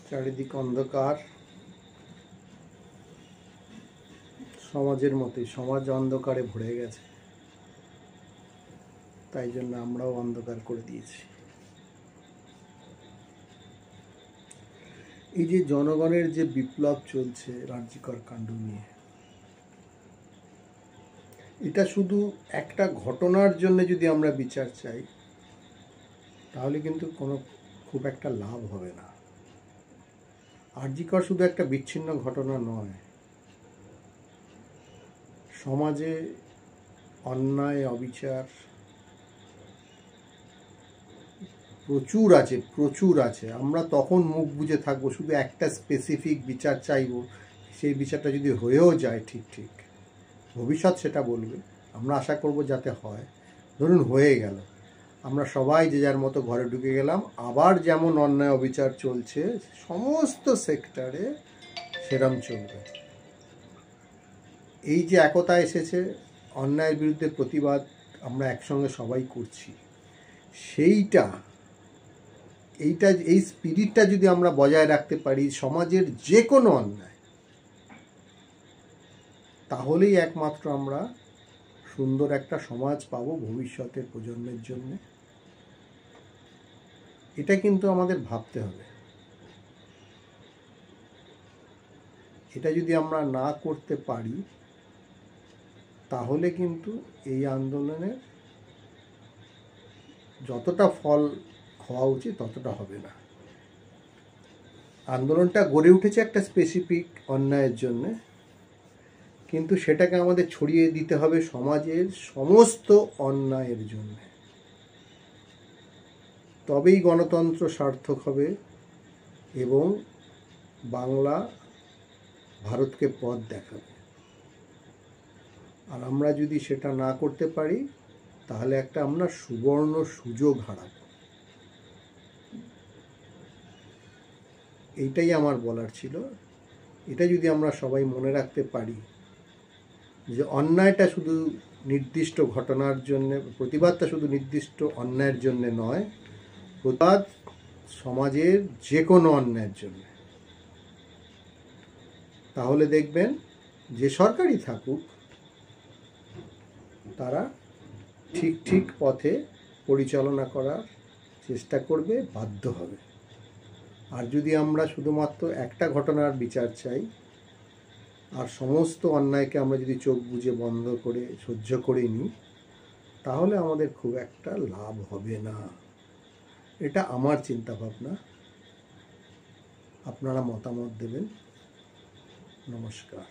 চারিদিক অন্ধকার, সমাজের মতোই সমাজ অন্ধকারে ভরে গেছে, তাই জন্য আমরাও অন্ধকার করে দিয়েছি। এই যে জনগণের যে বিপ্লব চলছে আরজিকর কাণ্ড নিয়ে, এটা শুধু একটা ঘটনার জন্য যদি আমরা বিচার চাই তাহলে কিন্তু কোনো খুব একটা লাভ হবে না। আরজিকর শুধু একটা বিচ্ছিন্ন ঘটনা নয়, সমাজে অন্যায় অবিচার প্রচুর আছে। আমরা তখন মুখ বুজে থাকবো, শুধু একটা স্পেসিফিক বিচার চাইব, সেই বিচারটা যদি হয়েও যায় ঠিক ভবিষ্যৎ সেটা বলবে। আমরা আশা করব যাতে হয়। ধরুন হয়ে গেল, আমরা সবাই যে যার মতো ঘরে ঢুকে গেলাম, আবার যেমন অন্যায় অবিচার চলছে সমস্ত সেক্টরে সেরম চলবে। এই যে একতা এসেছে, অন্যায়ের বিরুদ্ধে প্রতিবাদ আমরা একসঙ্গে সবাই করছি, এই স্পিরিটটা যদি আমরা বজায় রাখতে পারি সমাজের যে কোনো অন্যায়, তাহলেই একমাত্র আমরা সুন্দর একটা সমাজ পাবো ভবিষ্যতের প্রজন্মের জন্য। এটা কিন্তু আমাদের ভাবতে হবে। এটা যদি আমরা না করতে পারি তাহলে কিন্তু এই আন্দোলনের যতটা ফল হওয়া উচিত ততটা হবে না। আন্দোলনটা গড়ে উঠেছে একটা স্পেসিফিক অন্যায়ের জন্য, কিন্তু সেটাকে আমাদের ছড়িয়ে দিতে হবে সমাজের সমস্ত অন্যায়ের জন্য। তবেই গণতন্ত্র সার্থক হবে এবং বাংলা ভারতকে পথ দেখাবে। আর আমরা যদি সেটা না করতে পারি তাহলে একটা আমরা সুবর্ণ সুযোগ হারাব। এইটাই আমার বলার ছিল। এটা যদি আমরা সবাই মনে রাখতে পারি যে অন্যায়টা শুধু নির্দিষ্ট ঘটনার জন্য, প্রতিবাদটা শুধু নির্দিষ্ট অন্যায়ের জন্য নয়, প্রতিবাদ সমাজের যে কোনো অন্যায়ের জন্য, তাহলে দেখবেন যে সরকারই থাকুক তারা ঠিক পথে পরিচালনা করার চেষ্টা করবে, বাধ্য হবে। আর যদি আমরা শুধুমাত্র একটা ঘটনার বিচার চাই আর সমস্ত অন্যায়কে আমরা যদি চোখ বুজে বন্ধ করে সহ্য করে নিই, তাহলে আমাদের খুব একটা লাভ হবে না। এটা আমার চিন্তা ভাবনা, আপনারা মতামত দেবেন। নমস্কার।